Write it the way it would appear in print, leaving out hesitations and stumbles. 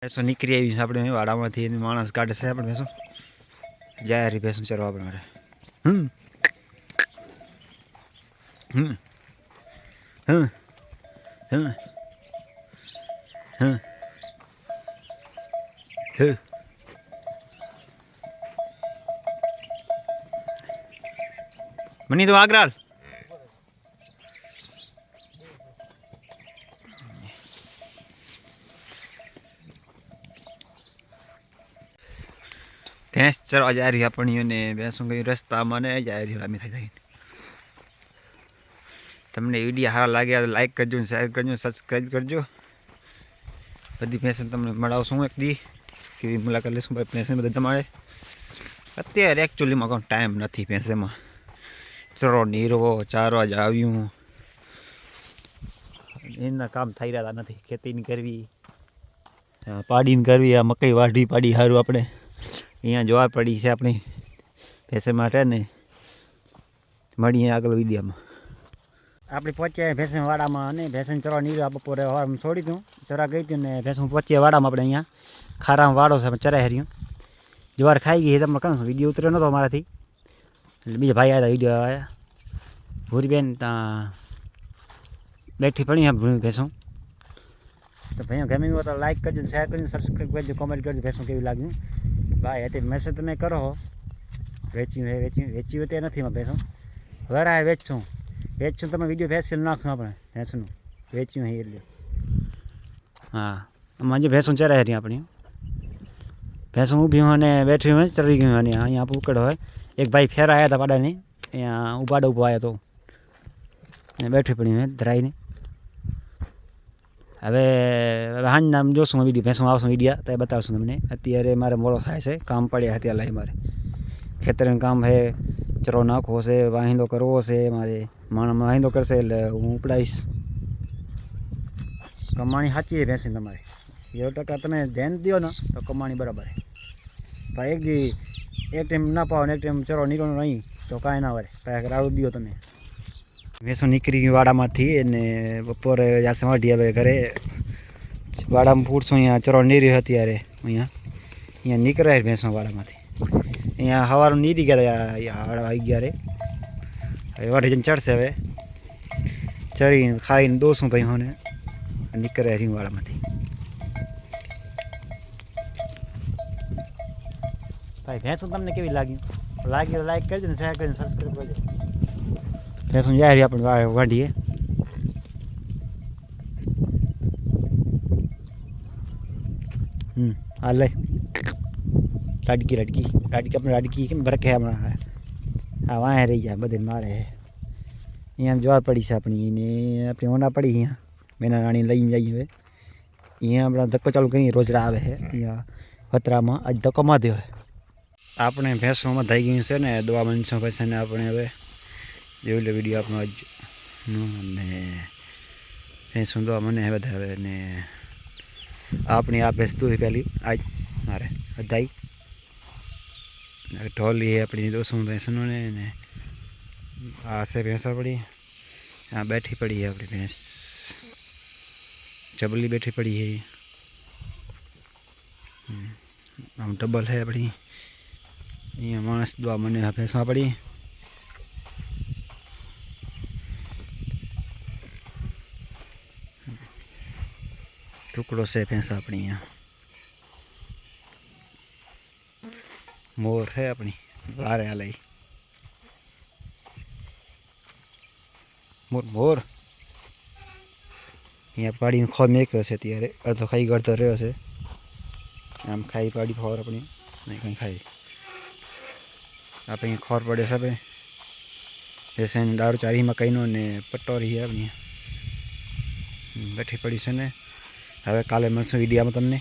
ભેંસો નીકળી આવી છે આપણે વાડામાંથી માણસ કાઢે છે આપણે ભેંસો જાય રી ભેંસો ચરવા આપણે મારે હમ હમ હમ હમ હમ હમ મની તો આગળ ભેંસ ચરવા જાય રહી આપણી અને ભેંસો કઈ રસ્તામાં ને જાય રહી લાંબી થઈ જાય તમને વિડીયો સારા લાગ્યા તો લાઈક કરજો શેર કરજો સબસ્ક્રાઈબ કરજો બધી ભેંસો તમને મળાવશું એક દી કેવી મુલાકાત લઈશું ભાઈ ભેંસ બધા તમારે અત્યારે એકચ્યુઅલીમાં કોઈ ટાઈમ નથી ભેંસેમાં ચરો નીરવો ચારવા જ આવ્યું એના કામ થઈ રહ્યા નથી ખેતીની કરવી પાડીને કરવી આ મકાઈ વાઢી પાડી સારું આપણે અહીંયા જોવા પડી છે આપણી ભેંસે માટે ને મળીએ આગળ વિડીયોમાં આપણે પહોંચ્યા ભેંસણ વાડામાં અને ભેંસણ ચરવા નીકળ્યા બપોરે હવારમાં છોડી દઉં ચરા ગઈ હતી ને ભેંસણ પહોંચ્યા વાડામાં આપણે અહીંયા ખારામાં વાડો છે ચરાઈ હર્યું જવાર ખાઈ ગઈ તમને કહું વિડીયો ઉતર્યો નહોતો અમારાથી એટલે બીજા ભાઈ આવ્યા વિડીયો આવ્યા ભૂરીબેન ત્યાં બેઠી પડી ભેંસું તો ભાઈઓ ગમે હોય તો લાઈક કરજો શેર કરજો સબસ્ક્રાઈબ કરજો કોમેન્ટ કરજો ભેંસું કેવી લાગ્યું ભાઈ હતી મેસેજ તમે કરો વેચ્યું હોય તે નથી માં ભેંસું વરાય વેચશું તમે વિડીયો ભેંસી નાખશું આપણે ભેંસનું વેચ્યું હે એટલે હા આમાં જે ભેંસું ચરાય રહી આપણી ભેંસું ઊભી હોય અને બેઠી હોય ચરી ગયું અને અહીંયા આપણે ઉકળ હોય એક ભાઈ ફેરા આવ્યા હતા પાડાની અહીંયા ઉભાડો ઊભો આવ્યો હતો અને બેઠી પડી હોય ધરાઈને હવે હાંજના જોશું વિડીયો ભેંસું આવશું વિડીયા તો બતાવશું તમને અત્યારે મારે મોડો થાય છે કામ પડ્યા અત્યારે લાઈ મારે ખેતરનું કામ છે ચરો નાખવો છે વાહિંદો કરવો છે મારે માણસ વાહિંદો કરશે એટલે હું ઉપડાવીશ કમાણી સાચી છે ભેંસી તમારે 100% તમે ધ્યાન દો ને તો કમાણી બરાબર છે ભાઈ એક ટાઈમ ના પાવો ને એક ટાઈમ ચરો નીકળો નહીં તો કાંઈ ના વરે કાંઈ રાડું દો તમે ભેંસો નીકળી ગઈ વાડામાંથી અને બપોરે જાશે વાઢી હવે ઘરે વાડામાં પૂરશું અહીંયા ચરો નીરી અત્યારે અહીંયા નીકળાય ભેંસો વાડામાંથી અહીંયા સવારમાં નીરી ગયા આવી ગયા રે હવે વાઢી જઈને ચડશે હવે ચરીને ખાઈને દોશું ભાઈઓને નીકળે રીંગવાડામાંથી ભાઈ ભેંસું તમને કેવી લાગ્યું તો લાઈક કરજો ને શેર કરજો સબસ્ક્રાઈબ કરજો ભેંસું જાય રહી આપણે વાઢીએ હા લઈ લાડકી આપણે લાડકી કેમ ભરકે હમણાં હા વાંહે રહી જાય બધે મારે અહીંયા જોવા પડી છે આપણી ને આપણી હોના પડી અહીંયા મેના રાણી લઈને જઈએ હવે અહીંયા આપણા ધક્કો ચાલુ કરીએ રોજડા આવે છે અહીંયા વતરામાં આજ ધક્કો માધ્યો હોય આપણે ભેંસોમાં થઈ ગયું છે ને દવા બનશો પછી ને આપણે હવે જોઈ લે વિડીયો આપણો આજ ને ભેંસું દવા મને બધા હવે ને આપણી આ ભેંસ દૂધ પહેલી આજ મારે બધાઈ ઢોલી આપણી દોશું ભેંસનું ને આ છે ભેંસો પડી આ બેઠી પડી है अपनी भैंस चबली बैठी पड़ी है हम डबल है अपनी ये मानस दवा मने भैंसा पड़ी टुकड़ो से भैंसा अपनी यहाँ मोर है अपनी बाहर लई मोर અહીંયા પાડીને ખોર મેક્યો છે ત્યારે અડધો ખાઈ ગળતો રહ્યો છે આમ ખાઈ પાડી ખોર આપણી નહીં કંઈ ખાઈ આપણે ખોર પડે છે આપણે જૈસે દારૂ ચારી મકાઈનો ને પટોરી આપણી બેઠી પડી છે ને હવે કાલે મળશું વિડીયામાં તમને